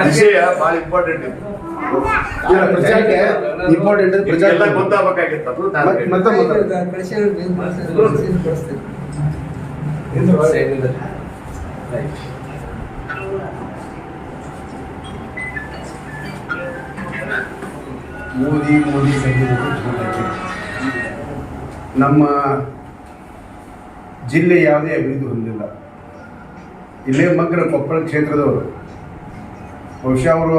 ವಿಷಯ ಬಹಳ ಇಂಪಾರ್ಟೆಂಟ್ ಇದೆ. ಪ್ರಚಾರಕ್ಕೆ ಇಂಪಾರ್ಟೆಂಟ್ ಎಲ್ಲ ಗೊತ್ತಾಗಬೇಕಾಗಿತ್ತು. ಮೋದಿ ಸಂಗೀತ ನಮ್ಮ ಜಿಲ್ಲೆ ಯಾವುದೇ ಅಭಿವೃದ್ಧಿ ಹೊಂದಿಲ್ಲ. ಇಲ್ಲೇ ಮಗ್ರ ಕೊಪ್ಪಳ ಕ್ಷೇತ್ರದವರು ಬಹುಶಃ ಅವರು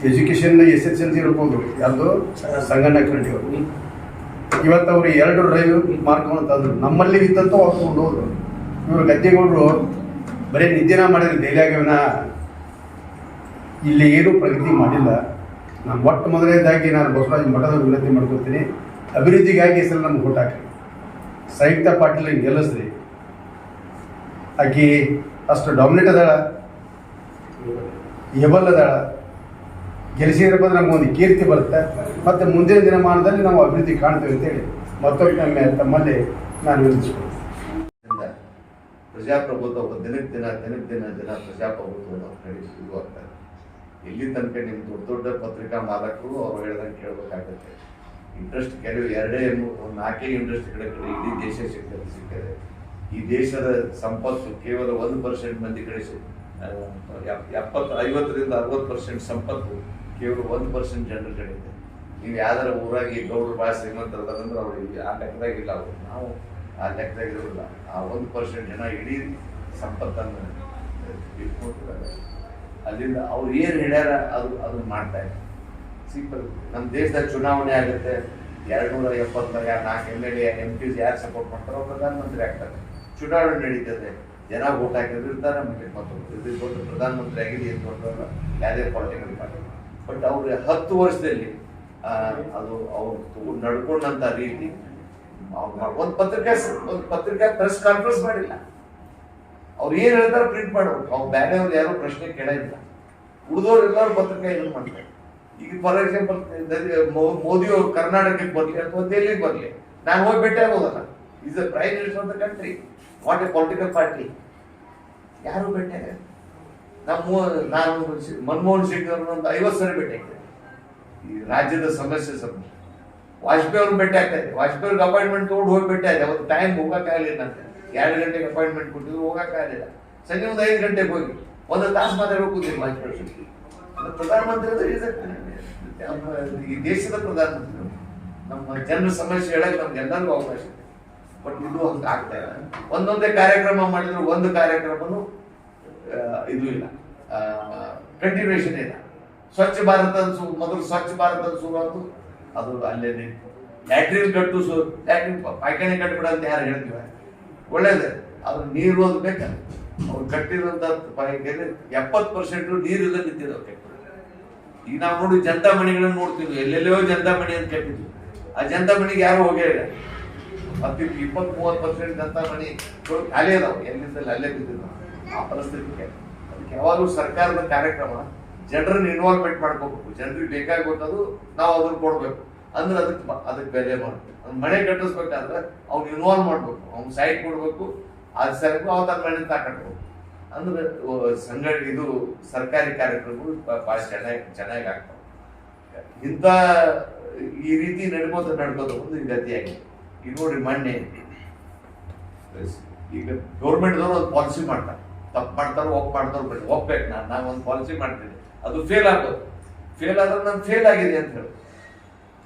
ಎಜುಕೇಷನ್ SSLC ಇರ್ಬೋದು, ಯಾವುದು ಸಂಗಣ್ಣ ಕರಡಿ ಅವರು. ಇವತ್ತು ಅವರು 2 ಡ್ರೈವ್ ಮಾರ್ಕ್ಗಳನ್ನು ತಂದರು. ನಮ್ಮಲ್ಲಿ ಇದ್ದಂತೂ ಹೊರ್ಕೊಂಡು ಹೋದ್ರು. ಇವರು ಗದ್ದೆಗೌಡರು ಬರೀ ನಿದ್ದೆನ ಮಾಡಿದ್ರೆ ಡೈಲಿಯಾಗವನ ಇಲ್ಲಿ ಏನೂ ಪ್ರಗತಿ ಮಾಡಿಲ್ಲ. ನಾನು ಮೊದಲನೇದಾಗಿ ನಾನು ಬಸವರಾಜ ಮಠದ ವಿನಂತಿ ಮಾಡ್ಕೊತೀನಿ, ಅಭಿವೃದ್ಧಿಗಾಗಿ ಹೆಸರು ನಮ್ಗೆ ಓಟ್ ಹಾಕಿ ಸಂಯುಕ್ತ ಪಾಟೀಲ್ ಗೆಲ್ಲಿಸ್ರಿ. ಆಕಿ ಅಷ್ಟು ಡಾಮಿನೇಟ್ ಅದಾಳ, ಎಬಲ್ ಅದಾಳ. ಗೆಲ್ಲಿಸಿದ್ರಪ್ಪ ಅಂದ್ರೆ ನಮಗೊಂದು ಕೀರ್ತಿ ಬರುತ್ತೆ, ಮತ್ತು ಮುಂದಿನ ದಿನಮಾನದಲ್ಲಿ ನಾವು ಅಭಿವೃದ್ಧಿ ಕಾಣ್ತೇವೆ ಅಂತೇಳಿ ಮತ್ತೊಮ್ಮೆ ತಮ್ಮಲ್ಲಿ ನಾನು ವಿನಂತಿಸ್ತೀನಿ. ಪ್ರಜಾಪ್ರಭುತ್ವ ದಿನಕ್ಕೆ ದಿನ ಪ್ರಜಾಪ್ರಭುತ್ವ ಶುರು ಆಗ್ತಾರೆ. ಇಲ್ಲಿ ತನಕ ನಿಮ್ಮ ದೊಡ್ಡ ಪತ್ರಿಕಾ ಮಾಲಕರು ಅವ್ರು ಹೇಳ್ದಂಗೆ ಕೇಳಬೇಕಾಗುತ್ತೆ. ಇಂಟ್ರೆಸ್ಟ್ ಕೆಲವು 2-4 ಇಂಟ್ರೆಸ್ಟ್ ಕಡೆ ಇಡೀ ದೇಶ ಸಿಗ್ತದೆ. ಈ ದೇಶದ ಸಂಪತ್ತು ಕೇವಲ 1% ಮಂದಿ ಕಡೆ 50-60% ಸಂಪತ್ತು ಕೇವಲ 1% ಜನರ ಕಡೆ ಇದೆ. ನೀವು ಯಾವ್ದಾರ ಊರಾಗಿ ಗೌಡ್ರ ಭಾಷೆ ಶ್ರೀಮಂತರದಂದ್ರೆ ಅವ್ರಿಗೆ ಆ ಲೆಕ್ಕದಾಗಿಲ್ಲ. ಅವರು ನಾವು ಆ ಲೆಕ್ಕದಾಗಿರೋಲ್ಲ. ಆ 1% ಜನ ಇಡೀ ಸಂಪತ್ತನ್ನು ಇಟ್ಕೊಳ್ತಾರೆ. ಅಲ್ಲಿಂದ ಅವ್ರು ಏನು ಹೇಳ್ಯಾರ ಅದನ್ನ ಮಾಡ್ತಾ ಇದ್ದಾರೆ. ಸಿಂಪಲ್. ನಮ್ಮ ದೇಶದಾಗ ಚುನಾವಣೆ ಆಗುತ್ತೆ, 274 MLA MPs ಯಾರು ಸಪೋರ್ಟ್ ಮಾಡ್ತಾರೋ ಪ್ರಧಾನಮಂತ್ರಿ ಆಗ್ತಾರೆ. ಚುನಾವಣೆ ನಡೀತದೆ, ಜನ ವೋಟ್ ಹಾಕಿದ್ರು ಇರ್ತಾರೆ. ನಮಗೆ ದೊಡ್ಡ ಪ್ರಧಾನಮಂತ್ರಿ ಆಗಿದೆ ಏನು ದೊಡ್ಡ ಯಾವುದೇ ಪಾಲಿಟಿಕಲ್ ಪಾರ್ಟಿ. ಬಟ್ ಅವ್ರು 10 ವರ್ಷದಲ್ಲಿ ಅದು ಅವ್ರು ನಡ್ಕೊಂಡಂತ ರೀತಿ ಒಂದು ಪತ್ರಿಕಾ ಪ್ರೆಸ್ ಕಾನ್ಫರೆನ್ಸ್ ಮಾಡಿಲ್ಲ. ಅವ್ರು ಏನು ಹೇಳ್ತಾರೆ ಪ್ರಿಂಟ್ ಮಾಡೋರು. ಅವ್ರು ಬೇರೆಯವ್ರು ಯಾರು ಪ್ರಶ್ನೆ ಕೇಳಿಲ್ಲ. ಉಳಿದವ್ರು ಎಲ್ಲರೂ ಪತ್ರಿಕೆ ಏನು ಮಾಡ್ತಾರೆ. ಈಗ ಫಾರ್ ಎಕ್ಸಾಂಪಲ್ ಮೋದಿ ಅವರು ಕರ್ನಾಟಕಕ್ಕೆ ಬರಲಿ ಅಥವಾ ದೆಹಲಿಗೆ ಬರಲಿ, ನಾನು ಹೋಗಿ ಭೇಟಿ ಆಗೋದಲ್ಲ. Is the prime minister of the country, not a political party. ಯಾರು ಭೇಟಿ ಆಗ ನಾನು ಮನಮೋಹನ್ ಸಿಂಗ್ ಅವ್ರನ್ನ ಒಂದು 50 ಸರಿ ಭೇಟಿ ಆಗ್ತದೆ. ಈ ರಾಜ್ಯದ ಸಮಸ್ಯೆ ಸಂಬಂಧ ವಾಜಪೇಯಿ ಅವ್ರನ್ನ ಭೇಟಿ ಆಗ್ತಾ ಇದೆ. ವಾಜಪೇಯಿ ಅವ್ರಿಗೆ ಅಪಾಯಿಂಟ್ಮೆಂಟ್ ತೊಗೊಂಡು ಹೋಗಿ ಭೇಟಿ ಆಗಿದೆ. ಅವತ್ತು ಟೈಮ್ ಹೋಗಕ್ಕಾಗಲಿಲ್ಲ ಅಂತ. 2 ಗಂಟೆಗೆ ಅಪಾಯಿಂಟ್ಮೆಂಟ್ ಕೊಟ್ಟಿದ್ರು, ಹೋಗಕ್ಕಾಗಲಿಲ್ಲ. ಸಂಜೆ ಒಂದು 5 ಗಂಟೆಗೆ ಹೋಗಿ 1 ತಾಸು ಮಾತಾಡಬೇಕು ವಾಜಪೇಯಿ. ಪ್ರಧಾನಮಂತ್ರಿ ಈ ದೇಶದ ಪ್ರಧಾನಮಂತ್ರಿ. ನಮ್ಮ ಜನರ ಸಮಸ್ಯೆ ಹೇಳಕ್ ನಮ್ಗೆ ಎಲ್ಲರಿಗೂ ಅವಕಾಶ ಇದೆ. ಬಟ್ ಇದು ಹಂಗೆ ಆಗ್ತಾ ಇಲ್ಲ. ಒಂದೊಂದೇ ಕಾರ್ಯಕ್ರಮ ಮಾಡಿದ್ರು ಒಂದು ಕಾರ್ಯಕ್ರಮನು ಇದು ಇಲ್ಲ, ಕಂಟಿನ್ಯೂಷನ್ ಇಲ್ಲ. ಸ್ವಚ್ಛ ಭಾರತ ಮೊದಲು ಸ್ವಚ್ಛ ಭಾರತ ಶುರುವಾತು, ಅದು ಅಲ್ಲೇ ಲ್ಯಾಟ್ರಿನ್ ಕಟ್ಟು ಲ್ಯಾಟ್ರಿನ್ ಪಾಯ್ಖಾನೆ ಕಟ್ಬಿಡ ಅಂತ ಯಾರು ಹೇಳ್ತೀವ? ಒಳ್ಳೇದೇ, ಅದು ನೀರು ಓದ್ ಬೇಕಲ್ಲ. ಅವ್ರು ಕಟ್ಟಿರುವಂತ ಪಾಯ್ಖಾನೆ 70% ನೀರಿಲ್ಲ ನಿಂತಿದ್ದಾವೆ. ಈಗ ನಾವು ನೋಡಿ ಜನತಾ ಮಣಿಗಳನ್ನ ನೋಡ್ತಿದ್ವಿ, ಎಲ್ಲೆಲ್ಲೋ ಜನತಾ ಮಣಿ ಅಂತ ಕಟ್ಟಿದ್ವಿ. ಆ ಜನತಾ ಮಣಿಗೆ ಯಾರು ಹೋಗೇ ಇಲ್ಲ. 20-30% ಜನತಾ ಮಣಿ ಖಾಲಿ ಅದಾವ, ಎಲ್ಲಿಂದಲ್ಲಿ ಅಲ್ಲೇ ಬಿದ್ದಿದ್ದಾವೆ. ಆ ಪರಿಸ್ಥಿತಿಗೆ ಅದಕ್ಕೆ ಯಾವಾಗಲೂ ಸರ್ಕಾರದ ಕಾರ್ಯಕ್ರಮ ಜನರನ್ನ ಇನ್ವಾಲ್ವ್ಮೆಂಟ್ ಮಾಡ್ಕೋಬೇಕು. ಜನರಿಗೆ ಬೇಕಾಗೋದು ನಾವು ಅದನ್ನ ಕೊಡ್ಬೇಕು. ಅಂದ್ರೆ ಅದಕ್ಕೆ ಬೆಲೆ ಮಾಡ್ಬೇಕು. ಮನೆ ಕಟ್ಟಿಸ್ಬೇಕಾದ್ರೆ ಅವ್ನು ಇನ್ವಾಲ್ವ್ ಮಾಡ್ಬೇಕು, ಅವ್ನು ಸೈಟ್ ಕೊಡ್ಬೇಕು. ಅದು ಸರಿಗೂ ಅವ ತನ್ನ ಮನೆ ತಾಕಟ್ಬೇಕು. ಅಂದ್ರೆ ಇದು ಸರ್ಕಾರಿ ಕಾರ್ಯಕ್ರಮಗಳು ಬಹಳ ಚೆನ್ನಾಗಿ ಆಗ್ತಾವ. ಇಂಥ ಈ ರೀತಿ ನಡ್ಕೋತ ಒಂದು ಗತಿಯಾಗಿದೆ. ಈಗ ನೋಡ್ರಿ, ಮೊನ್ನೆ ಈಗ ಗೌರ್ಮೆಂಟ್ದವ್ರು ಒಂದು ಪಾಲಿಸಿ ಮಾಡ್ತಾರೆ. ತಪ್ಪು ಮಾಡ್ತಾರೋ ಒಪ್ಬೇಕು. ನಾನು ಒಂದು ಪಾಲಿಸಿ ಮಾಡ್ತೀನಿ, ಅದು ಫೇಲ್ ಆಗೋದು. ಫೇಲ್ ಆದ್ರೆ ನಾನು ಫೇಲ್ ಆಗಿದೆ ಅಂತ ಹೇಳಿ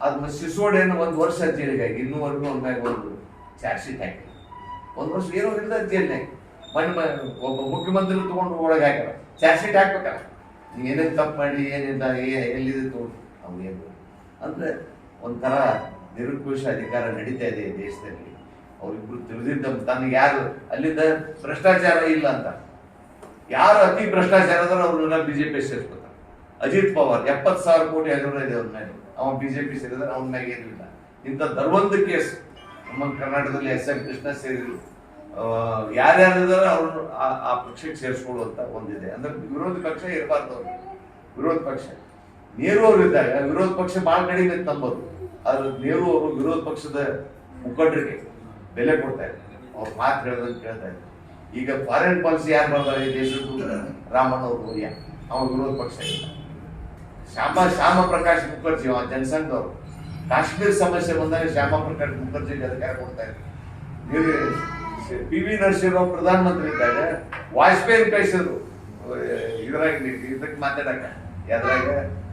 ಅದನ್ನ ಸಿಸೋಡೇನು 1 ವರ್ಷ ಜೈಲಿಗಾಗಿ, ಇನ್ನೂವರೆಗೂ ಅವ್ನ ಮ್ಯಾಗ ಒಂದು ಚಾರ್ಜ್ ಶೀಟ್ ಹಾಕಿ 1 ವರ್ಷ ಏನೋ ಇಲ್ಲ ಜೈಲ್ನಾಗ. ಒಬ್ಬ ಮುಖ್ಯಮಂತ್ರಿ ತಗೊಂಡು ಒಳಗೆ ಹಾಕ್ಯಾರ, ಚಾರ್ಜ್ ಶೀಟ್ ಹಾಕ್ಬೇಕಲ್ಲ. ನೀವು ಏನೇನು ತಪ್ಪು ಮಾಡಿ ಏನಿಲ್ಲ ಎಲ್ಲಿದೆ ತಗೊಂಡು ಅವ್ನು ಏನು ಅಂದ್ರೆ ಒಂಥರ ನಿರಂಕುಶ ಅಧಿಕಾರ ನಡೀತಾ ಇದೆ ದೇಶದಲ್ಲಿ. ಅವ್ರಿಬ್ರು ತಿಳಿದಿದ್ದ ತನಗೆ ಯಾರು ಅಲ್ಲಿಂದ ಭ್ರಷ್ಟಾಚಾರ ಇಲ್ಲ ಅಂತ, ಯಾರು ಅತಿ ಭ್ರಷ್ಟಾಚಾರ ಅಂದ್ರೆ ಅವ್ರನ್ನ ಬಿಜೆಪಿ ಸೇರಿಸ್ಕೊತಾರೆ. ಅಜಿತ್ ಪವಾರ್ 70,000 ಕೋಟಿ ಹಗರಣ ಇದೆ ಅವ್ರ ಮೇಲೆ, ಅವ ಬಿಜೆಪಿ ಸೇರಿದ್ರೆ ಅವನ ಮ್ಯಾಗ ಏನೂ ಇಲ್ಲ. ಇಂಥ ಧರ್ಮದ ಕೇಸ್ ನಮ್ಮ ಕರ್ನಾಟಕದಲ್ಲಿ SM ಕೃಷ್ಣ ಸೇರಿದ್ರು. ಯಾರ್ಯಾರಿದಾರೆ ಅವ್ರನ್ನು ಆ ಪಕ್ಷಕ್ಕೆ ಸೇರಿಸ್ಕೊಳ್ಳುವಂತ ಒಂದಿದೆ. ಅಂದ್ರೆ ವಿರೋಧ ಪಕ್ಷ ಇರಬಾರ್ದು. ಅವ್ರು ವಿರೋಧ ಪಕ್ಷ ನೆಹರು ಅವರು ಇದ್ದಾಗ ವಿರೋಧ ಪಕ್ಷ ಬಹಳ ಕಡಿಮೆ ನಂಬೋದು. ಆದ್ರೆ ನೆಹರು ಅವರು ವಿರೋಧ ಪಕ್ಷದ ಮುಖಂಡರಿಗೆ ಬೆಲೆ ಕೊಡ್ತಾ ಇದ್ದಾರೆ. ಅವ್ರ ಮಾತು ಹೇಳ್ದಂಗೆ ಕೇಳ್ತಾ ಇದ್ದಾರೆ. ಈಗ ಫಾರಿನ್ ಪಾಲಿಸಿ ಯಾರು ಬರ್ತಾರೆ ಈ ದೇಶದ್ದು? ರಾಮಣ್ಣ ಅವರು ಅವ ವಿರೋಧ ಪಕ್ಷ ಇಲ್ಲ. ಶ್ಯಾಮ ಪ್ರಕಾಶ್ ಮುಖರ್ಜಿ ಅವ ಜನಸಂಘದವರು, ಕಾಶ್ಮೀರ ಸಮಸ್ಯೆ ಬಂದಾಗ ಶ್ಯಾಮ ಪ್ರಕಾಶ್ ಮುಖರ್ಜಿಗೆ ಅಧಿಕಾರ ಕೊಡ್ತಾ ಇದ್ರು. ಪಿ ವಿ ನರಸಿಂಹರಾವ್ ಪ್ರಧಾನಮಂತ್ರಿ ಇದ್ದಾಗ ವಾಜಪೇಯಿ ಕಳಿಸಿದ್ರು ಇದಕ್ಕೆ ಮಾತಾಡಕ, ಯಾವ್ದ್ರಾಗ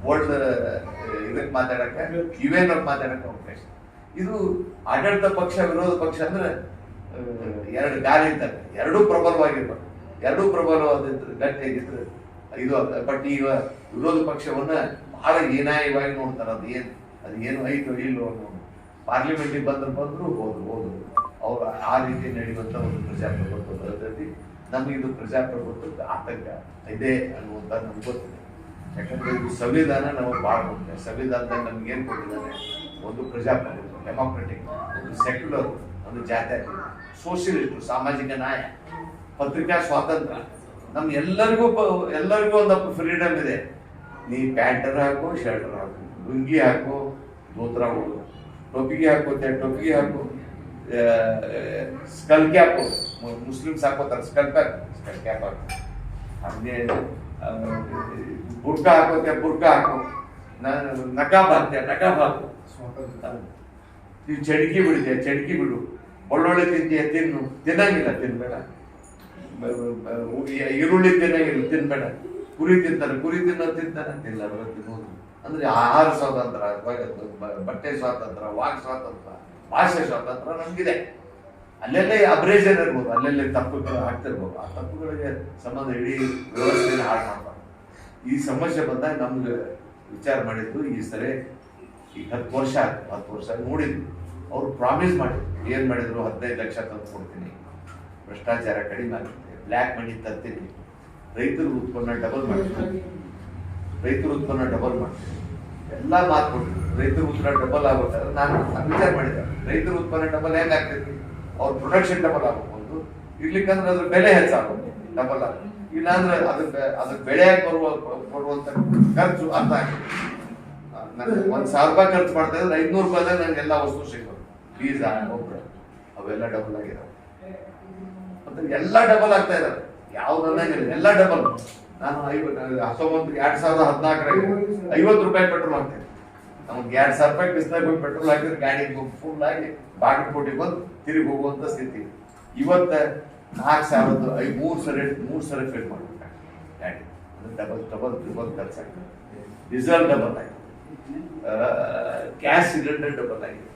ವರ್ಲ್ಡ್ ಇದಕ್ಕೆ ಮಾತಾಡಕ, UN ಮಾತಾಡಕ ಅವಕಾಶ. ಇದು ಆಡಳಿತ ಪಕ್ಷ ವಿರೋಧ ಪಕ್ಷ ಅಂದ್ರೆ ಎರಡು ಗಾಲಿ ಇದ್ದಾಗ ಎರಡೂ ಪ್ರಬಲವಾಗಿರ್ಬೇಕು. ಎರಡೂ ಪ್ರಬಲವಾದಿದ್ರು ಗಟ್ಟಿಯಾಗಿದ್ರು ಇದು. ಬಟ್ ಈಗ ವಿರೋಧ ಪಕ್ಷವನ್ನ ಬಹಳ ಹೀನಾಯವಾಗಿ ನೋಡ್ತಾರೆ. ಅದು ಏನು ಐತೋ ಇಲ್ಲೋ ಅನ್ನೋ. ಪಾರ್ಲಿಮೆಂಟಿಗೆ ಬಂದ್ರು ಹೋದ್ರು ಅವ್ರು ಆ ರೀತಿ ನಡೆಯುವಂತ ಒಂದು ಪ್ರಜಾಪ್ರಭುತ್ವ ಪದ್ಧತಿ. ನಮಗಿದು ಪ್ರಜಾಪ್ರಭುತ್ವದ ಆತಂಕ ಇದೆ ಅನ್ನುವಂತ ನಮ್ಗೆ ಗೊತ್ತಿದೆ. ಯಾಕಂದ್ರೆ ಇದು ಸಂವಿಧಾನ ನಮಗೆ ಬಹಳ ಮುಖ್ಯ. ಸಂವಿಧಾನದಾಗ ನಮ್ಗೆ ಏನ್ ಕೊಟ್ಟಿದ್ದಾನೆ? ಒಂದು ಪ್ರಜಾಪ್ರಭುತ್ವ, ಡೆಮಾಕ್ರೆಟಿಕ್, ಒಂದು ಸೆಕ್ಯುಲರ್, ಒಂದು ಜಾತ್ಯತೀತ, ಸೋಷಿಯಲಿಸ್ಟ್, ಸಾಮಾಜಿಕ ನ್ಯಾಯ, ಪತ್ರಿಕಾ ಸ್ವಾತಂತ್ರ್ಯ. ನಮ್ ಎಲ್ಲರಿಗೂ ಒಂದು ಫ್ರೀಡಮ್ ಇದೆ. ನೀ ಪ್ಯಾಂಟರ್ ಹಾಕು, ಶರ್ಟರ್ ಹಾಕು, ಲುಂಗಿ ಹಾಕು, ಧೋತ್ರ ಹಾಕು, ಟೊಪಿಗೆ ಹಾಕೋತೆ ಟೊಪಿಗೆ ಹಾಕು, ಸ್ಕಲ್ ಕ್ಯಾಪ್ ಮುಸ್ಲಿಮ್ಸ್ ಹಾಕೋತಾರೆ, ಸ್ಕಲ್ ಕ್ಯಾಪ್ ಹಾಕು. ಹಂಗೆ ಬುರ್ಕಾ ಹಾಕೋತೆ ಬುರ್ಕಾ ಹಾಕು, ನಕಾಬ್ ಹಾಕ್ತೆ ನಕಾಬ್ ಹಾಕು. ನೀವು ಚಡಿಕೆ ಬಿಡಿದೆ ಚಡಿಕೆ ಬಿಡು. ಒಳ್ಳೊಳ್ಳೆ ತಿಂತೀಯ ತಿನ್ನಂಗಿಲ್ಲ, ತಿನ್ಬೇಡ. ಈರುಳ್ಳಿ ತಿನ್ನಂಗಿಲ್ಲ, ತಿನ್ಬೇಡ. ಕುರಿ ತಿಂತಾನೆ, ಕುರಿ ತಿಂತಾನೆ ತಿನ್ನೋದು. ಅಂದ್ರೆ ಆಹಾರ ಸ್ವಾತಂತ್ರ್ಯ, ಬಟ್ಟೆ ಸ್ವಾತಂತ್ರ್ಯ, ವಾಕ್ ಸ್ವಾತಂತ್ರ್ಯ, ಭಾಷೆ ಸ್ವಾತಂತ್ರ್ಯ ನಮ್ಗಿದೆ. ಅಲ್ಲೆಲ್ಲೇ ಅಬ್ರೇಜನ್ ಇರ್ಬೋದು, ಅಲ್ಲೆಲ್ಲೇ ತಪ್ಪುಗಳು ಆಗ್ತಿರ್ಬೋದು. ಆ ತಪ್ಪುಗಳಿಗೆ ಸಂಬಂಧ ಇಡೀ ವ್ಯವಸ್ಥೆನ ಹಾಳು ಮಾಡ್ಬಾರ್ದು. ಈ ಸಮಸ್ಯೆ ಬಂದಾಗ ನಮ್ಗೆ ವಿಚಾರ ಮಾಡಿದ್ದು ಈ ಸರಿ ಈಗ 10 ವರ್ಷ ನೋಡಿದ್ವಿ. ಅವ್ರು ಪ್ರಾಮಿಸ್ ಮಾಡಿದ್ರು. ಏನ್ ಮಾಡಿದ್ರು? 15 ಲಕ್ಷ ತಂದು ಕೊಡ್ತೀನಿ, ಭ್ರಷ್ಟಾಚಾರ ಕಡಿಮೆ ಆಗುತ್ತೆ, ಬ್ಲ್ಯಾಕ್ ಮನಿ ತರ್ತೀನಿ, ರೈತರ ಉತ್ಪನ್ನ ಡಬಲ್ ಮಾಡ್ತೀನಿ, ಎಲ್ಲ ಮಾತು ಕೊಟ್ಟಿದ್ರು. ರೈತರ ಉತ್ಪನ್ನ ಡಬಲ್ ಆಗ್ಬೇಕಾದ್ರೆ ನಾನು ವಿಚಾರ ಮಾಡಿದೆ, ರೈತರ ಉತ್ಪನ್ನ ಡಬಲ್ ಹೆಂಗ್ ಆಗ್ತೈತಿ? ಅವ್ರ ಪ್ರೊಡಕ್ಷನ್ ಡಬಲ್ ಆಗ್ಬೇಕು, ಇರ್ಲಿಕ್ಕಂದ್ರೆ ಅದ್ರ ಬೆಲೆ ಹೆಚ್ಚಾಗಬೇಕು, ಡಬಲ್ ಆಗ. ಇಲ್ಲಾಂದ್ರೆ ಅದಕ್ಕೆ ಬೆಳೆಯಾಗಿ ಕೊಡುವಂತ ಖರ್ಚು ಅರ್ಥ ಆಗಿದೆ. ನಾನು 1,000 ರೂಪಾಯಿ ಖರ್ಚು ಮಾಡ್ತಾ ಇದ್ರೆ 500 ರೂಪಾಯಿದಾಗ ನನಗೆ ಎಲ್ಲ ವಸ್ತು ಸಿಗೋದು. ಬೀಜ, ಗೊಬ್ಬರ ಅವೆಲ್ಲ ಡಬಲ್ ಆಗಿದಾವೆ. ಮತ್ತೆ ಎಲ್ಲ ಡಬಲ್ ಆಗ್ತಾ ಇದಾವೆ. ಯಾವ್ದನ್ನ ಎಲ್ಲ ಡಬಲ್. ನಾನು 2014 50 ರೂಪಾಯಿ ಪೆಟ್ರೋಲ್ ಹಾಕ್ತೇನೆ. ನಮ್ಗೆ 2,000 ರೂಪಾಯಿ ಬಿಸಿಲಾಗ ಹೋಗಿ ಪೆಟ್ರೋಲ್ ಹಾಕಿದ್ರೆ ಗಾಡಿ ಫುಲ್ ಆಗಿ ಬಾಗಲಕೋಟೆಗೆ ಬಂದು ತಿರುಗಿ ಹೋಗುವಂತ ಸ್ಥಿತಿ. ಇವತ್ತ 4,000 ಮೂರು ಸರಿ ಫೇಲ್ ಮಾಡ್ಬೇಕು ಗಾಡಿ. ಡಬಲ್ ಖರ್ಚಾಗ್ತದೆ. ಡೀಸೆಲ್ ಡಬಲ್ ಆಗಿದೆ, ಗ್ಯಾಸ್ ಸಿಲಿಂಡರ್ ಡಬಲ್ ಆಗಿದೆ.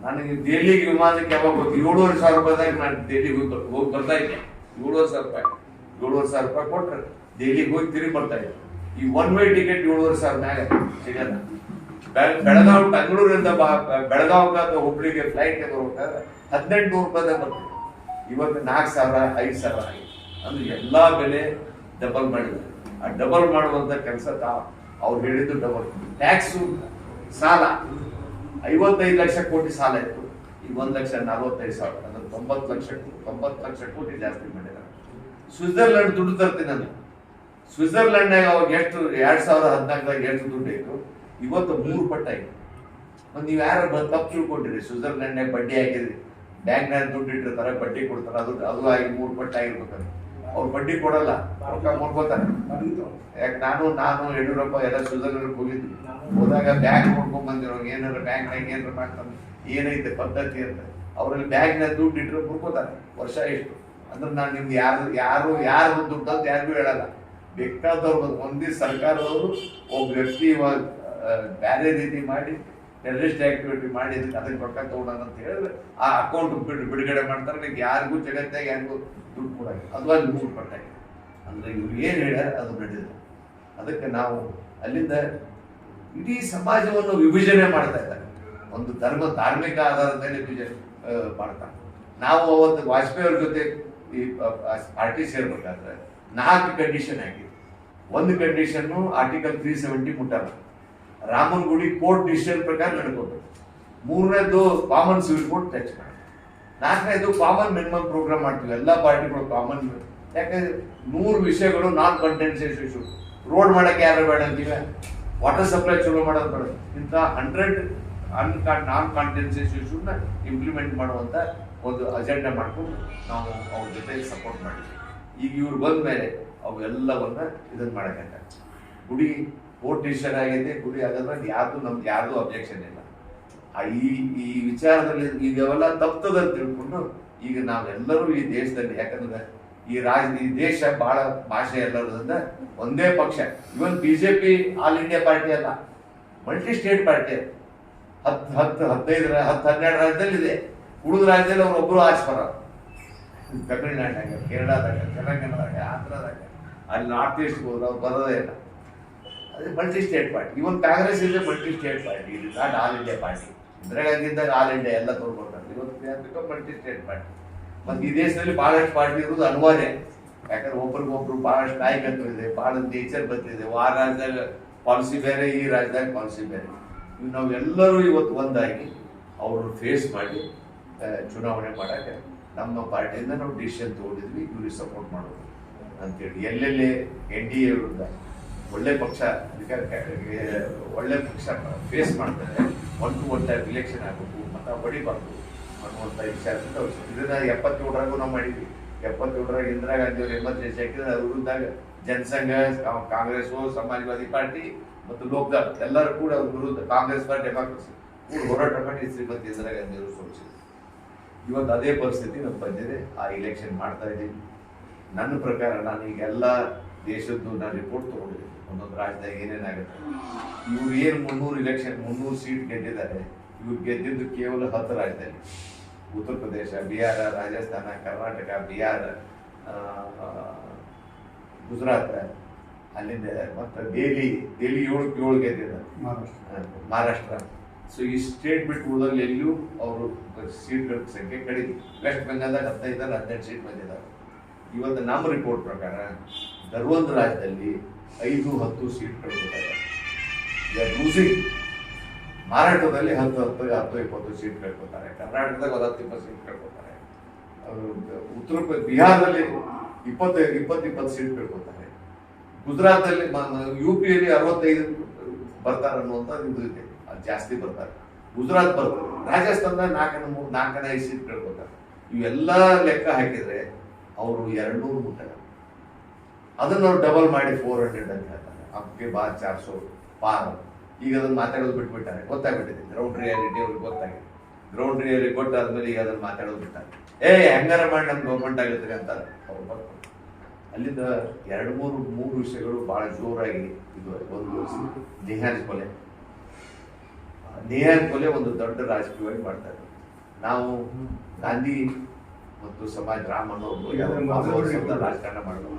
ನನಗೆ ದೆಹಲಿಗೆ ವಿಮಾನಕ್ಕೆ ಯಾವಾಗ 7,500 ರೂಪಾಯಿದಾಗ ನಾನು ದೆಹಲಿಗೆ ಹೋಗಿ ಬರ್ತಾ ಇದ್ದೆ. 7,500 ರೂಪಾಯಿ ಕೊಟ್ರೆ ದೆಹಲಿಗೆ ಹೋಗಿ ತಿರುಗಿ ಬರ್ತಾ ಇದ್ದೆ. ಈ ಒನ್ ವೇ ಟಿಕೆಟ್ 7,500 ಮ್ಯಾಗ ಸಿಗಲ್ಲ. ಬೆಳಗಾವಿಯಿಂದ ಬೆಳಗಾವಿಗೆ ಅಥವಾ ಹುಬ್ಳಿಗೆ ಫ್ಲೈಟ್ ಬರ್ಬೇಕಾದ್ರೆ 1,800 ರೂಪಾಯಿದಾಗ ಬರ್ತದೆ. ಇವತ್ತು 4,000 5,000 ಆಗಿದೆ. ಅಂದ್ರೆ ಎಲ್ಲಾ ಬೆಲೆ ಡಬಲ್ ಮಾಡಿದ್ದಾರೆ. ಆ ಡಬಲ್ ಮಾಡುವಂತ ಕೆಲಸ ಅವ್ರು ಹೇಳಿದ್ದು ಡಬಲ್. ಟ್ಯಾಕ್ಸು, ಸಾಲ 55 ಲಕ್ಷ ಕೋಟಿ ಸಾಲ ಇತ್ತು, ಈಗ 1,45,000. ಅಂದ್ರೆ 90 ಲಕ್ಷ ಕೋಟಿ ಜಾಸ್ತಿ ಮಾಡಿದ್ದಾರೆ. ಸ್ವಿಟ್ಜರ್ಲೆಂಡ್ ದುಡ್ಡು ತರ್ತೀನಿ ನಾನು. ಸ್ವಿಟ್ಜರ್ಲೆಂಡ್ನಾಗ ಅವಾಗ ಎಷ್ಟು 2014ದಾಗ ಎಷ್ಟು ದುಡ್ಡು ಇತ್ತು, ಇವತ್ತು 3 ಪಟ್ಟು ಆಗಿದೆ. ನೀವು ಯಾರು ತಪ್ಪು ತಿಳ್ಕೊಂಡಿರಿ? ಸ್ವಿಟ್ಜರ್ಲೆಂಡ್ನಾಗ ಬಡ್ಡಿ ಹಾಕಿದ್ರಿ, ಬ್ಯಾಂಕ್ನಾಗ ದುಡ್ಡು ಇಟ್ಟಿರ್ತಾರೆ, ಬಡ್ಡಿ ಕೊಡ್ತಾರೆ, ಅದು ಆಗಿ 3 ಪಟ್ಟು ಆಗಿರ್ಬೇಕಾದ್ರೆ. ಅವ್ರು ಬಡ್ಡಿ ಕೊಡಲ್ಲ, ರೊಕ್ಕ ಮಾಡ್ಕೋತಾರೆ. ಯಾಕೆ ನಾನು ಯಡಿಯೂರಪ್ಪ ಎಲ್ಲ ಸ್ವಿಟ್ಜರ್ಲೆಂಡ್ ಹೋಗಿದ್ವಿ. ಹೋದಾಗ ಬ್ಯಾಂಕ್ ನೋಡ್ಕೊಂಡ್ ಬಂದಿರೋ ಏನಾರ ಬ್ಯಾಂಕ್ನಾಗ ಏನಾರ ಮಾಡ್ತಾನೆ, ಏನೈತೆ ಪದ್ಧತಿ ಅಂತ. ಅವ್ರಲ್ಲಿ ಬ್ಯಾಂಕ್ನಾಗ ದುಡ್ಡು ಇಟ್ಟರೆ ಮುರ್ಕೋತಾರೆ ವರ್ಷ ಎಷ್ಟು. ಅಂದ್ರೆ ನಾನು ನಿಮ್ಗೆ ಯಾರು ದುಡ್ಡು ಅಂತ ಯಾರಿಗೂ ಹೇಳಲ್ಲ. ಬೇಕಾದವ್ರು ಒಂದೇ ಸರ್ಕಾರದವರು ಒಬ್ಬ ವ್ಯಕ್ತಿ ಇವಾಗ ಬೇರೆ ರೀತಿ ಮಾಡಿ ಟೆರರಿಸ್ಟ್ ಆಕ್ಟಿವಿಟಿ ಮಾಡಿ ಅದಕ್ಕೆ ರೊಕ್ಕ ತಗೊಳ್ಳೋಣ ಅಂತ ಹೇಳಿದ್ರೆ ಆ ಅಕೌಂಟ್ ಬಿಡುಗಡೆ ಮಾಡ್ತಾರೆ. ನೀವು ಯಾರಿಗೂ ಜಗತ್ತಾಗ ಯಾರಿಗೂ ದುಡ್ಡು ಕೊಡಾಗ ಅದು ಅಲ್ಲಿ 3 ಪಟ್ಟಾಗಿ. ಅಂದ್ರೆ ಇವ್ರು ಏನ್ ಹೇಳ್ಯಾರ ಅದು ನಡೆದಿದೆ. ಅದಕ್ಕೆ ನಾವು ಅಲ್ಲಿಂದ ಇಡೀ ಸಮಾಜವನ್ನು ವಿಭಜನೆ ಮಾಡ್ತಾ ಇದ್ದಾರೆ. ಒಂದು ಧಾರ್ಮಿಕ ಆಧಾರದ ಮೇಲೆ ವಿಭಜನೆ ಮಾಡ್ತಾರೆ. ನಾವು ಅವತ್ತು ವಾಜಪೇಯಿ ಅವ್ರ ಜೊತೆ ಈ ಪಾರ್ಟಿ ಸೇರ್ಬೇಕಾದ್ರೆ 4 ಕಂಡೀಷನ್ ಆಗಿದೆ. ಒಂದು ಕಂಡೀಷನ್ ಆರ್ಟಿಕಲ್ 370 ಮುಟ್ಟಲ್ಲ. ರಾಮನ್ ಗುಡಿ ಕೋರ್ಟ್ ಡಿಸಿಷನ್ ಪ್ರಕಾರ ನಡ್ಕೋಬೇಕು. 3ನೇದು ಕಾಮನ್ ಸಿವಿಲ್ ಕೋಡ್ ಟಚ್ ಮಾಡಿ. 4ನೇದು ಕಾಮನ್ ಮಿನಿಮಮ್ ಪ್ರೋಗ್ರಾಮ್ ಮಾಡ್ತೀವಿ ಎಲ್ಲ ಪಾರ್ಟಿಗಳು ಕಾಮನ್. ಯಾಕಂದ್ರೆ 100 ವಿಷಯಗಳು ನಾನ್ ಕಂಟೆನ್ಸಿಯಸ್ ಇಶ್ಯೂ. ರೋಡ್ ಮಾಡಕ್ಕೆ ಯಾರು ಬೇಡ ಅಂತೀವಿ, ವಾಟರ್ ಸಪ್ಲೈ ಚಲೋ ಮಾಡೋದು ಬೇಡ. ಇಂಥ 100 ನಾನ್ ಕಾಂಟೆನ್ಸಿಯಸ್ ಇಶ್ಯೂನ ಇಂಪ್ಲಿಮೆಂಟ್ ಮಾಡುವಂತ ಒಂದು ಅಜೆಂಡಾ ಮಾಡ್ಕೊಂಡು ನಾವು ಅವ್ರ ಜೊತೆ ಸಪೋರ್ಟ್ ಮಾಡಿದ್ವಿ. ಈಗ ಇವ್ರು ಬಂದ ಮೇಲೆ ಅವೆಲ್ಲವನ್ನ ಇದನ್ನ ಮಾಡಕ್ಕೆ ಗುಡಿ ಕೋರ್ಟ್ ಡಿಸಿಷನ್ ಆಗಿದೆ, ಗುಡಿ ಆಗೋದ್ರಲ್ಲಿ ನಮ್ಗೆ ಯಾರ್ದು ಅಬ್ಜೆಕ್ಷನ್ ಇಲ್ಲ. ಈ ವಿಚಾರದಲ್ಲಿ ಈಗೆಲ್ಲ ತಪ್ತದ ಅಂತ ತಿಳ್ಕೊಂಡು ಈಗ ನಾವೆಲ್ಲರೂ ಈ ದೇಶದಲ್ಲಿ, ಯಾಕಂದ್ರೆ ಈ ದೇಶ ಬಹಳ ಭಾಷೆ ಎಲ್ಲದ್ರಿಂದ ಒಂದೇ ಪಕ್ಷ. ಇವನ್ ಬಿಜೆಪಿ ಆಲ್ ಇಂಡಿಯಾ ಪಾರ್ಟಿ ಅಲ್ಲ, ಮಲ್ಟಿ ಸ್ಟೇಟ್ ಪಾರ್ಟಿ. 10-12 ರಾಜ್ಯದಲ್ಲಿ ಇದೆ. ಉಳಿದ ರಾಜ್ಯದಲ್ಲಿ ಅವ್ರೊಬ್ರು ಆಸ್ಪರ. ತಮಿಳುನಾಡಿನಾಗ, ಕೇರಳದಾಗ, ತೆಲಂಗಾಣದಾಗ, ಆಂಧ್ರದಾಗ, ಅಲ್ಲಿ ನಾರ್ತ್ ಈಸ್ಟ್ ಹೋದ್ರೆ ಅವ್ರು ಬರೋದೇ ಇಲ್ಲ. ಅದೇ ಮಲ್ಟಿ ಸ್ಟೇಟ್ ಪಾರ್ಟಿ. ಇವನ್ ಕಾಂಗ್ರೆಸ್ ಇದೆ ಮಲ್ಟಿ ಸ್ಟೇಟ್ ಪಾರ್ಟಿ, ಇದು not all India party. Indira Gandhi ಇದ್ದಾಗ ಆಲ್ ಇಂಡಿಯಾ ಎಲ್ಲ ತೋರ್ಕೊಳ್ತಾರೆ. ಇವತ್ತು ಮಲ್ಟಿ ಸ್ಟೇಟ್ ಪಾರ್ಟಿ. ಮತ್ತೆ ಈ ದೇಶದಲ್ಲಿ ಬಹಳಷ್ಟು ಪಾರ್ಟಿ ಇರೋದು ಅನಿವಾರ್ಯ. ಯಾಕಂದ್ರೆ ಒಬ್ರಿಗೊಬ್ರು ಬಹಳಷ್ಟು ನಾಯಕತ್ವ ಇದೆ, ಬಹಳ ನೇಚರ್ ಬಂದಿದೆ. ಆ ರಾಜ್ಯದಾಗ ಪಾಲಿಸಿ ಬೇರೆ, ಈ ರಾಜ್ಯದಾಗ ಪಾಲಿಸಿ ಬೇರೆ. ನಾವೆಲ್ಲರೂ ಇವತ್ತು ಒಂದಾಗಿ ಅವ್ರನ್ನ ಫೇಸ್ ಮಾಡಿ ಚುನಾವಣೆ ಮಾಡಕ್ಕೆ ನಮ್ಮ ಪಾರ್ಟಿಯಿಂದ ನಾವು ಡಿಸಿಷನ್ ತಗೊಂಡಿದ್ವಿ, ಇವ್ರಿಗೆ ಸಪೋರ್ಟ್ ಮಾಡೋದು ಅಂತೇಳಿ. ಎಲ್ಲೆಲ್ಲಿ NDA ವಿರುದ್ಧ ಒಳ್ಳೆ ಪಕ್ಷ ಫೇಸ್ ಮಾಡ್ತಾರೆ, 1 to 1 ಟೈಪ್ ಇಲೆಕ್ಷನ್ ಆಗಬೇಕು, ಮತ ಹೊಡಿಬಾರ್ದು ಅನ್ನುವಂಥ ವಿಚಾರದಿಂದ ಇದನ್ನ 77ರಾಗೂ ನಾವು ಮಾಡಿದ್ವಿ. 77ರಾಗ ಇಂದಿರಾ ಗಾಂಧಿ ಅವರು ಎಮರ್ಜೆನ್ಸಿ ಹಾಕಿದ್ರೆ ಅದ್ರ ವಿರುದ್ಧ ಜನಸಂಘ, ಕಾಂಗ್ರೆಸ್, ಸಮಾಜವಾದಿ ಪಾರ್ಟಿ ಮತ್ತು ಲೋಕದಳ ಎಲ್ಲರೂ ಕೂಡ ಅವ್ರ ವಿರುದ್ಧ, ಕಾಂಗ್ರೆಸ್ ಫಾರ್ ಡೆಮಾಕ್ರಸಿ ಕೂಡ ಹೋರಾಟ ಮಾಡಿ ಶ್ರೀಮತಿ ಇಂದಿರಾ ಗಾಂಧಿ ಅವರು ಸೋಲಿಸಿದ್ರು. ಇವತ್ತು ಅದೇ ಪರಿಸ್ಥಿತಿ ನಮ್ಗೆ ಬಂದಿದೆ. ಆ ಇಲೆಕ್ಷನ್ ಮಾಡ್ತಾ ಇದ್ದೀನಿ. ನನ್ನ ಪ್ರಕಾರ ನಾನು ಈಗೆಲ್ಲ ದೇಶದ್ದು ನಾನು ರಿಪೋರ್ಟ್ ತಗೊಂಡಿದ್ದೀನಿ, ಒಂದೊಂದು ರಾಜ್ಯದಾಗ ಏನೇನಾಗುತ್ತೆ. ಇವ್ರು ಏನು 300 ಸೀಟ್ ಗೆದ್ದಿದ್ದಾರೆ. ಇವ್ರು ಗೆದ್ದಿದ್ದು ಕೇವಲ 10 ರಾಜ್ಯದಲ್ಲಿ. ಉತ್ತರ ಪ್ರದೇಶ, ಬಿಹಾರ, ರಾಜಸ್ಥಾನ, ಕರ್ನಾಟಕ, ಬಿಹಾರ, ಗುಜರಾತ್, ಅಲ್ಲಿಂದ ಮತ್ತು ದೆಹಲಿ 7 ಗೆದ್ದಿದ್ದಾರೆ, ಮಹಾರಾಷ್ಟ್ರ. ಸೊ ಈ ಸ್ಟೇಟ್ ಬಿಟ್ಟು ಉಳಿದಲ್ಲಿ ಎಲ್ಲಿಯೂ ಅವರು ಸೀಟ್ಗಳ ಸಂಖ್ಯೆ ಕಡಿಮೆ. ವೆಸ್ಟ್ ಬೆಂಗಾಲ್ದಾಗ 15-18 ಸೀಟ್ ಬಂದಿದ್ದಾರೆ. ಇವತ್ತು ನಮ್ಮ ರಿಪೋರ್ಟ್ ಪ್ರಕಾರ ಕೆಲವೊಂದು ರಾಜ್ಯದಲ್ಲಿ 5-10 ಸೀಟ್ ಕಳ್ಕೊತಾರೆ. ಲೂಸಿಂಗ್. ಮಹಾರಾಷ್ಟ್ರದಲ್ಲಿ 10-20 ಸೀಟ್ ಕಳ್ಕೊತಾರೆ. ಕರ್ನಾಟಕದಾಗ 10-20 ಸೀಟ್ ಕಳ್ಕೊತಾರೆ. ಬಿಹಾರದಲ್ಲಿ 20 ಸೀಟ್ ಕಳ್ಕೊತಾರೆ. ಗುಜರಾತಲ್ಲಿ, UPಯಲ್ಲಿ 65 ಬರ್ತಾರೆ ಅನ್ನುವಂಥದ್ದು ಇದು ಇದೆ. ಅದು ಜಾಸ್ತಿ ಬರ್ತಾರೆ. ಗುಜರಾತ್ ಬರ್ತಾರೆ. ರಾಜಸ್ಥಾನದಾಗ 4-5 ಸೀಟ್ ಕಳ್ಕೊತಾರೆ. ಇವೆಲ್ಲ ಲೆಕ್ಕ ಹಾಕಿದ್ರೆ ಅವರು 200 ಮುಟ್ಟಾಗ. ಅದನ್ನು ಅವ್ರು ಡಬಲ್ ಮಾಡಿ 400 ಅಂತ ಹೇಳ್ತಾರೆ. ಅಪ್ಗೆ ಬಾ 400 ಪಾರ್. ಈಗ ಅದನ್ನು ಮಾತಾಡೋದು ಬಿಟ್ಬಿಟ್ಟಾರೆ. ಗೊತ್ತಾಗ್ಬಿಟ್ಟಿದೆ ಗ್ರೌಂಡ್ ರಿಯಾಲಿಟಿ ಅವ್ರಿಗೆ ಗೊತ್ತಾಗಿದೆ. ಗ್ರೌಂಡ್ ರಿಯಾಲಿಟಿ ಗೊತ್ತಾದ್ಮೇಲೆ ಈಗ ಅದನ್ನು ಮಾತಾಡೋದು ಬಿಟ್ಟಾರೆ. ಹೆಂಗಾರ ಮಾಡಿ ನಮ್ಗೆ ಗೌರ್ಮೆಂಟ್ ಆಗುತ್ತೆ ಅಂತಾರೆ ಅವ್ರು ಬರ್ತಾರೆ. ಅಲ್ಲಿಂದ 2-3 ವಿಷಯಗಳು ಬಹಳ ಜೋರಾಗಿ ಇದು. ಒಂದು ನಿಹಾಲ್ ಕೊಲೆ ಒಂದು ದೊಡ್ಡ ರಾಜಕೀಯವಾಗಿ ಮಾಡ್ತಾರೆ. ನಾವು ಗಾಂಧಿ ಮತ್ತು ಸಮಾಜ ರಾಮಣ್ಣವರು ರಾಜಕಾರಣ ಮಾಡಬೇಕು.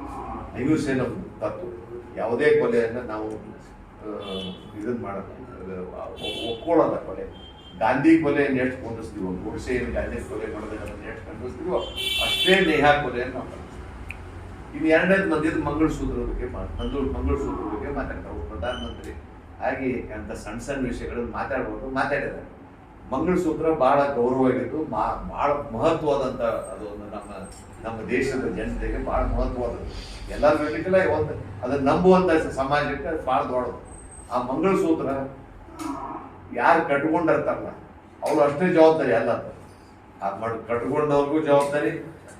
ಅಹಿಂಸೆ ನಮ್ಮ ತತ್ವ. ಯಾವುದೇ ಕೊಲೆಯನ್ನು ನಾವು ಇದನ್ನ ಮಾಡೋದು, ಒಪ್ಕೊಳ್ಳೋದ ಕೊಲೆ. ಗಾಂಧಿ ಕೊಲೆ ಎಷ್ಟು ಕೊಂಡಿಸ್ತೀವೋ, ಗುಡ್ಸೆ ಗಾಂಧಿ ಕೊಲೆ ಮಾಡೋದನ್ನ ಎಷ್ಟು ಕೊಂಡಿಸ್ತೀವೋ ಅಷ್ಟೇ ನೇಹಾ ಕೊಲೆಯನ್ನು ನಾವು. ಇನ್ನು 2ನೇದು ಮಂದಿದ ಮಂಗಳಸೂತ್ರದ ಬಗ್ಗೆ ಮಾತಾಡ್ತಾರೆ ಪ್ರಧಾನಮಂತ್ರಿ ಹಾಗೆ ಅಂತ ಸಣ್ಣ ವಿಷಯಗಳನ್ನು ಮಾತಾಡಿದ್ದಾರೆ. ಮಂಗಳಸೂತ್ರ ಬಹಳ ಗೌರವವಾಗಿದ್ದು, ಬಹಳ ಮಹತ್ವವಾದಂಥ ಅದೊಂದು ನಮ್ಮ ದೇಶದ ಜನತೆಗೆ ಬಹಳ ಮಹತ್ವವಾದದ್ದು. ಎಲ್ಲರೂ ಹೇಳಲಿಕ್ಕಿಲ್ಲ, ಅದನ್ನು ನಂಬುವಂಥ ಸಮಾಜಕ್ಕೆ ಬಹಳ ದೊಡ್ಡದು. ಆ ಮಂಗಳಸೂತ್ರ ಯಾರು ಕಟ್ಕೊಂಡಿರ್ತಾರಲ್ಲ ಅವ್ರು ಅಷ್ಟೇ ಜವಾಬ್ದಾರಿ ಅಲ್ಲ. ಕಟ್ಕೊಂಡವ್ರಿಗೂ ಜವಾಬ್ದಾರಿ,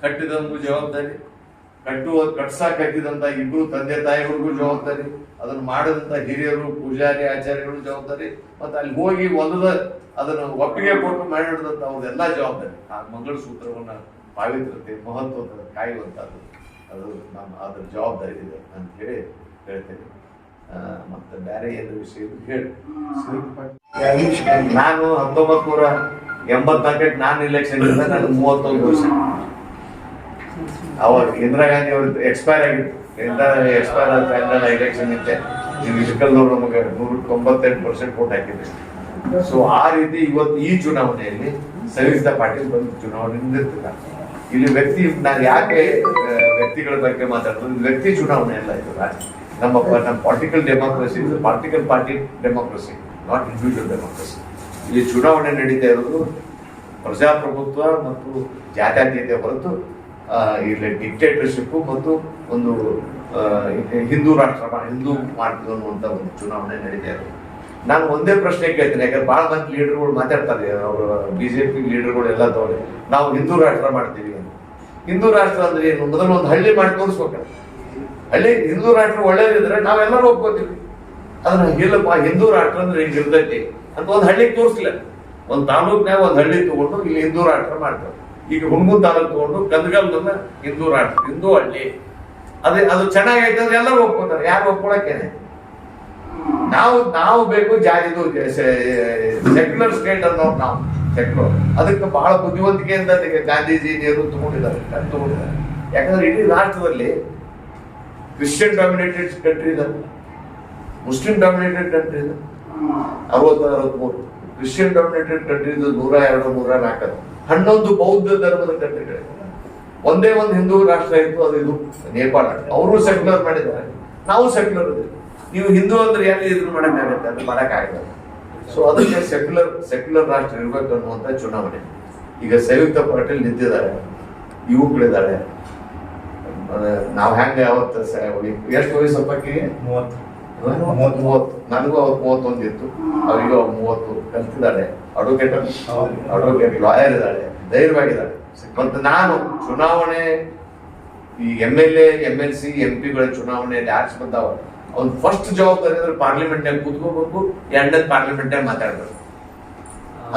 ಕಟ್ಟಿದವ್ರಿಗೂ ಜವಾಬ್ದಾರಿ, ಕಟ್ಸಾಕ್ ಹಾಕಿದಂಥ 2 ತಂದೆ ತಾಯಿಗಳಿಗೂ ಜವಾಬ್ದಾರಿ, ಅದನ್ನು ಮಾಡಿದಂಥ ಹಿರಿಯರು, ಪೂಜಾರಿ, ಆಚಾರ್ಯಗಳು ಜವಾಬ್ದಾರಿ, ಮತ್ತು ಅಲ್ಲಿ ಹೋಗಿ ಅದನ್ನು ಒಪ್ಪಿಗೆ ಕೊಟ್ಟು ಮಾಡಿದಂಥ ಅವ್ರದೆಲ್ಲ ಜವಾಬ್ದಾರಿ. ಆ ಮಂಗಳಸೂತ್ರವನ್ನು ಪಾವಿತ್ರತೆ, ಮಹತ್ವದ ಕಾಯುವಂಥದ್ದು ಅದು ಅದ್ರ ಜವಾಬ್ದಾರಿ ಇದೆ ಅಂತ ಹೇಳಿ ಹೇಳ್ತೇನೆ. ಮತ್ತೆ ಬೇರೆ ಏನು ವಿಷಯ ಹೇಳಿ. ನಾನು 1984 ನಾನು ಇಲೆಕ್ಷನ್ ಇಂದ ನಾನು 31 ವರ್ಷ. ಅವಾಗ ಇಂದಿರಾ ಗಾಂಧಿ ಅವ್ರದ್ದು ಎಕ್ಸ್ಪೈರ್ ಆಗಿತ್ತು. ಎಕ್ಸ್ಪೈರ್ ಆದ ಎಲೆಕ್ಷನ್ ಇದ್ದೆ. ಫಿಸಿಕಲ್ನವ್ರು ನಮಗೆ 98% ವೋಟ್ ಹಾಕಿದ್ರು. ಸೊ ಆ ರೀತಿ ಇವತ್ತು ಈ ಚುನಾವಣೆಯಲ್ಲಿ ಸಂಯುಕ್ತ ಪಾಟೀಲ್ ಬಂದು ಚುನಾವಣೆ ನಿಂತಿರ್ತಿಲ್ಲ. ಇಲ್ಲಿ ನಾನು ಯಾಕೆ ವ್ಯಕ್ತಿಗಳ ಬಗ್ಗೆ ಮಾತಾಡ್ತೀನಿ, ವ್ಯಕ್ತಿ ಚುನಾವಣೆ ಎಲ್ಲ ಇದು. ನಮ್ಮ political democracy, political party democracy, not individual democracy. ಇಲ್ಲಿ ಚುನಾವಣೆ ನಡೀತಾ ಇರೋದು ಪ್ರಜಾಪ್ರಭುತ್ವ ಮತ್ತು ಜಾತ್ಯತೀಯತೆ ಹೊರತು ಇಲ್ಲಿ ಡಿಕ್ಟೇಟರ್ಶಿಪ್ ಮತ್ತು ಒಂದು ಹಿಂದೂ ಮಾಡ್ತೀವಿ ಅನ್ನುವಂಥ ಒಂದು ಚುನಾವಣೆ ನಡೀತಾ ಇರೋದು. ನಾನು ಒಂದೇ ಪ್ರಶ್ನೆ ಕೇಳ್ತೀನಿ, ಯಾಕಂದ್ರೆ ಭಾಳ ಮಂದಿ ಲೀಡರ್ಗಳು ಮಾತಾಡ್ತಾರೆ, ಅವರು ಬಿಜೆಪಿ ಲೀಡರ್ಗಳು ಎಲ್ಲ ತಗೊಂಡು ನಾವು ಹಿಂದೂ ರಾಷ್ಟ್ರ ಮಾಡ್ತೀವಿ ಅಂತ. ಹಿಂದೂ ರಾಷ್ಟ್ರ ಅಂದ್ರೆ ಏನು? ಮೊದಲು ಒಂದು ಹಳ್ಳಿ ಮಾಡಿ ತೋರಿಸ್ಬೇಕಲ್ಲ. ಹಳ್ಳಿ ಹಿಂದೂ ರಾಷ್ಟ್ರ ಒಳ್ಳೇದಿದ್ರೆ ನಾವೆಲ್ಲರೂ ಒಪ್ಕೋತೀವಿ. ಅದನ್ನ ಇಲ್ಲಪ್ಪ ಹಿಂದೂ ರಾಷ್ಟ್ರ ಅಂದ್ರೆ ಹಿಂಗೆ ಇರ್ತೈತಿ ಅಂತ ಒಂದು ಹಳ್ಳಿಗೆ ತೋರಿಸ್ಲಿಲ್ಲ. ಒಂದು ತಾಲೂಕ್ನಾಗ ಒಂದು ಹಳ್ಳಿ ತಗೊಂಡು ಇಲ್ಲಿ ಹಿಂದೂ ರಾಷ್ಟ್ರ ಮಾಡ್ತಾರೆ. ಈಗ ಹುಣಗುಂದ ತಾಲೂಕು ತಗೊಂಡು ಗದಗಲ್ದನ್ನ ಹಿಂದೂ ರಾಷ್ಟ್ರ, ಹಿಂದೂ ಹಳ್ಳಿ, ಅದು ಚೆನ್ನಾಗೈತೆ ಅಂದ್ರೆ ಎಲ್ಲರೂ ಒಪ್ಕೋತಾರೆ. ಯಾರು ಒಪ್ಕೊಳಕ್ಕೇನೆ? ನಾವು ಬೇಕು ಜಾತಿದು ಸೆಕ್ಯುಲರ್ ಸ್ಟೇಟ್ ಅನ್ನೋರು ನಾವು ಸೆಕ್ಯುಲರ್. ಅದಕ್ಕೆ ಬಹಳ ಬುದ್ಧಿವಂತಿಕೆಯಿಂದ ಗಾಂಧೀಜಿ ನೆಹರು ತಗೊಂಡಿದ್ದಾರೆ. ಯಾಕಂದ್ರೆ ಇಡೀ ರಾಷ್ಟ್ರದಲ್ಲಿ ಕ್ರಿಶ್ಚಿಯನ್ ಡಾಮಿನೇಟೆಡ್ ಕಂಟ್ರಿ ಇದೆ, ಮುಸ್ಲಿಂ ಡಾಮಿನೇಟೆಡ್ ಕಂಟ್ರಿ ಇದೆ 60-63, ಕ್ರಿಶ್ಚಿಯನ್ ಡಾಮಿನೇಟೆಡ್ ಕಂಟ್ರಿ ಇದೆ 102-104, 11 ಬೌದ್ಧ ಧರ್ಮದ ಕಂಟ್ರಿಗಳಿವೆ. ಒಂದೇ ಒಂದು ಹಿಂದೂ ರಾಷ್ಟ್ರ ಇತ್ತು, ಅದು ಇದು ನೇಪಾಳ. ಅವರು ಸೆಕ್ಯುಲರ್ ಮಾಡಿದ್ದಾರೆ, ನಾವು ಸೆಕ್ಯುಲರ್ ಇದ್ದೀವಿ. ನೀವು ಹಿಂದೂ ಅಂದ್ರೆ ಎಲ್ಲಿ ಇದ್ರು ಮಾಡಕ್ಕಾಗತ್ತೆ? ಅದು ಮಾಡಕ್ಕಾಗಲ್ಲ. ಸೊ ಅದಕ್ಕೆ ಸೆಕ್ಯುಲರ್ ರಾಷ್ಟ್ರ ಇರ್ಬೇಕು ಅನ್ನುವಂಥ ಚುನಾವಣೆ. ಈಗ ಸಂಯುಕ್ತ ಪಾಟೀಲ್ ನಿಂತಿದ್ದಾರೆ, ಯುವಕರಿದ್ದಾರೆ. ನಾವ್ ಹೆಂಗ ಅವತ್ತು ಎಷ್ಟು ವಯಸ್ಸು ಹಬ್ಬಕ್ಕಿಗೆ? 30. ನನಗೂ ಅವತ್ತು 31 ಇತ್ತು, ಅವರಿಗೂ 30 ಕಲ್ತಿದ್ದಾರೆ. ಅಡ್ವೊಕೇಟ್ ಲಾಯರ್ ಇದ್ದಾಳೆ, ಧೈರ್ಯವಾಗಿದ್ದಾಳೆ. ಮತ್ತು ನಾನು ಚುನಾವಣೆ ಈ MLA MLC MP ಗಳ ಚುನಾವಣೆಯಲ್ಲಿ ಆರ್ಸ್ ಬಂದಾವ, ಅವ್ನು ಫಸ್ಟ್ ಜವಾಬ್ದಾರಿ ಅಂದ್ರೆ ಪಾರ್ಲಿಮೆಂಟ್ನಾಗ ಕೂತ್ಕೋಬೇಕು, 2ನೇ ಪಾರ್ಲಿಮೆಂಟ್ನಾಗ ಮಾತಾಡ್ಬೇಕು.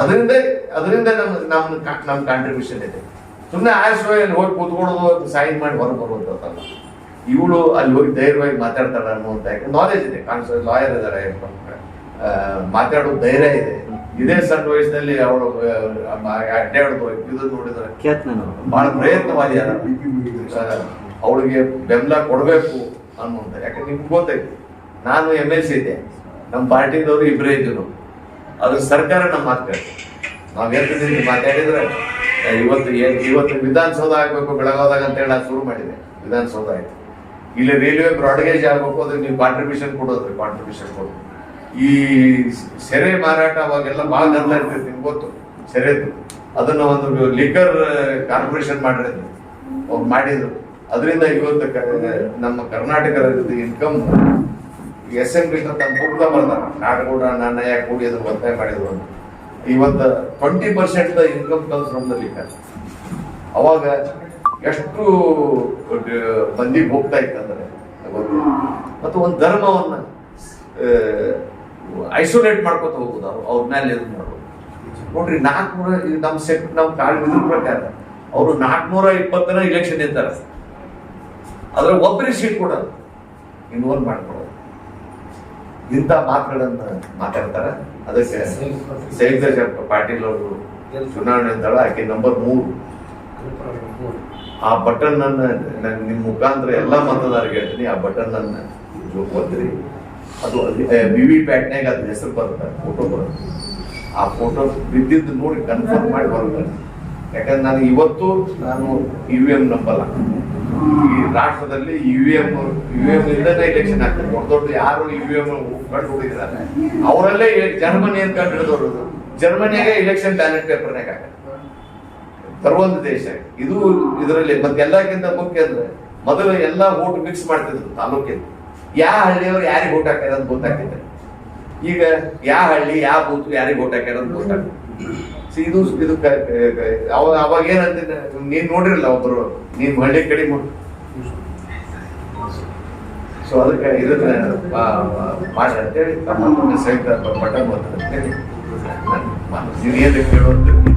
ಅದರಿಂದ ನಮ್ ಕಾಂಟ್ರಿಬ್ಯೂಷನ್ ಇದೆ. ಸುಮ್ಮನೆ ಆಶ್ರಯಲ್ಲಿ ಹೋಗಿ ಕೂತ್ಕೊಳ್ಳೋದು, ಸೈನ್ ಮಾಡಿ ಹೊರಗೆ ಬರುವಂತಲ್ಲ. ಇವಳು ಅಲ್ಲಿ ಹೋಗಿ ಧೈರ್ಯವಾಗಿ ಮಾತಾಡ್ತಾಳ ಅನ್ನುವಂತ ನಾಲೆಜ್ ಇದೆ. ಲಾಯರ್ ಇದಾರೆ, ಮಾತಾಡೋ ಧೈರ್ಯ ಇದೆ. ಇದೇ ಸಣ್ಣ ವಯಸ್ಸಿನಲ್ಲಿ ಅವಳು ಅಡ್ಡಾಡೋದು ಇದು ನೋಡಿದ್ರೆ ಬಹಳ ಪ್ರಯತ್ನವಾದಿ. ಅವಳಿಗೆ ಬೆಂಬಲ ಕೊಡಬೇಕು ಅನ್ನುವಂತ. ಯಾಕಂದ್ರೆ ನಿಮ್ಗೆ ಗೊತ್ತೈತಿ, ನಾನು MLC ಇದ್ದೆ, ನಮ್ಮ ಪಾರ್ಟಿದವರು ಇಬ್ಬರೇ ಇದ್ರು. ಅದ್ರ ಸರ್ಕಾರ ನಮ್ಮ ಮಾತು ನಾವ್ ಎದ್ದು ಮಾತಾಡಿದ್ರೆ ಇವತ್ತು ವಿಧಾನಸೌಧ ಆಗ್ಬೇಕು ಬೆಳಗಾವದಾಗ ಅಂತ ಹೇಳಿ ನಾನು ಶುರು ಮಾಡಿದೆ. ವಿಧಾನಸೌಧ ಆಯ್ತು. ಇಲ್ಲಿ ರೈಲ್ವೆ ಬ್ರಾಡ್ಗೇಜ್ ಆಗ್ಬೇಕು, ಅದಕ್ಕೆ ನೀವು ಕಾಂಟ್ರಿಬ್ಯೂಷನ್ ಕೊಡು. ಈ ಸೆರೆ ಮಾರಾಟ ಅವಾಗೆಲ್ಲ ಬಹಳ ಗಂಧ ಇರ್ತೈತಿ, ನಿಮ್ಗೆ ಗೊತ್ತು ಸೆರೆದು. ಅದನ್ನ ಒಂದು ಲಿಕ್ಕರ್ ಕಾರ್ಪೊರೇಷನ್ ಮಾಡಿದ್ರು. ಅದರಿಂದ ಇವತ್ತು ನಮ್ಮ ಕರ್ನಾಟಕ ಇನ್ಕಮ್ SMB ತಮ್ಮ ಬುಕ್ದ ಬರ್ತಾರೆ, ನಾಡಗೌಡ ನಾಣಯ್ಯ ಕೂಡಿ ಅದ್ರ ಒತ್ತಾಯ ಮಾಡಿದ್ರು ಅಂತ. ಇವತ್ತು 20% income comes from the liquor. ಅವಾಗ ಎಷ್ಟು ಮಂದಿಗೆ ಹೋಗ್ತಾ ಇತ್ತಂದ್ರೆ, ಮತ್ತು ಒಂದು ಧರ್ಮವನ್ನ ಐಸೋಲೇಟ್ ಮಾಡ್ಕೊತ ಹೋಗುದು, ಅವ್ರ ಮೇಲೆ ಇದು ಮಾಡೋದು. ನೋಡ್ರಿ 400 ನಮ್ಮ ಇದ್ರ ಪ್ರಕಾರ ಅವರು 420 ಇಲೆಕ್ಷನ್ ಇರ್ತಾರೆ. ಅದ್ರ ಒಬ್ಬರಿಗೆ ಸೀಟ್ ಕೊಡೋದು, ಇನ್ವಾಲ್ವ್ ಮಾಡ್ಕೊಡೋದು. ಇಂಥ ಮಾತುಗಳನ್ನ ಮಾತಾಡ್ತಾರೆ. ಅದಕ್ಕೆ ಸಂಯುಕ್ತ ಪಾಟೀಲ್ ಅವರು ಚುನಾವಣೆ ಅಂತಾಳ, ಆಕೆ ನಂಬರ್ 3. ಆ ಬಟನ್ ಅನ್ನ ನಿಮ್ ಮುಖಾಂತರ ಎಲ್ಲಾ ಮತದಾರರಿಗೆ ಹೇಳ್ತೀನಿ, ಆ ಬಟನ್ ಅನ್ನ ಒತ್ತಿರಿ. ಅದು VVPAT ಅದ್ರ ಹೆಸರು ಬರುತ್ತೆ, ಫೋಟೋ ಬರುತ್ತೆ. ಆ ಫೋಟೋ ಬಿದ್ದಿದ್ದು ನೋಡಿ ಕನ್ಫರ್ಮ್ ಮಾಡಿ ಬರುತ್ತೆ. ಯಾಕಂದ್ರೆ ನಾನು EVM ನಂಬಲ್ಲ. ಈ ರಾಷ್ಟ್ರದಲ್ಲಿ UVM ಇಲ್ಲದೆ ಇಲೆಕ್ಷನ್ ಆಗ್ತದೆ. ದೊಡ್ಡ ಯಾರು EVM ಕಂಡು ಹುಡುಗಿದ್ದಾರೆ ಅವರಲ್ಲೇ ಜರ್ಮನಿ ಅಂತ ಕಂಡು ಹಿಡಿದವರು. ಜರ್ಮನಿಯಾಗ ಇಲೆಕ್ಷನ್ ಬ್ಯಾಲೆಟ್ ಪೇಪರ್ನಾಗ ತರುವಂತ ದೇಶ ಇದು. ಇದರಲ್ಲಿ ಮತ್ತೆ ಎಲ್ಲಕ್ಕಿಂತ ಮುಖ್ಯ ಅಂದ್ರೆ ಮೊದಲು ಎಲ್ಲಾ ವೋಟ್ ಮಿಕ್ಸ್ ಮಾಡ್ತಿದ್ರು ತಾಲೂಕಿಂದ. ಯಾವ ಹಳ್ಳಿಯವರು ಯಾರಿಗೆ ವೋಟ್ ಹಾಕ್ಯಾರ ಅಂತ ಗೊತ್ತಾಗ್ತಿದೆ. ಈಗ ಯಾವ ಹಳ್ಳಿ ಯಾವ ಬೂತ್ ಯಾರಿಗೆ ವೋಟ್ ಹಾಕ್ಯಾರ ಅಂತ ಗೊತ್ತಾಗ್ತದೆ. ಇದು ಅವಾಗ ಏನಂತ ನೀನ್ ನೋಡಿರಲ್ಲ, ಒಬ್ರು ನೀನ್ ಹಳ್ಳಿ ಕಡೆ ಸೊ ಅದಕ್ಕೆ ಇದನ್ನ ಮಾಡಿ ಅಂತೇಳಿ ತಮ್ಮ ಸಂಯುಕ್ತ ಬಟನ್ ಬರ್ತದೆ. ನೀವೇನು ಕೇಳೋದು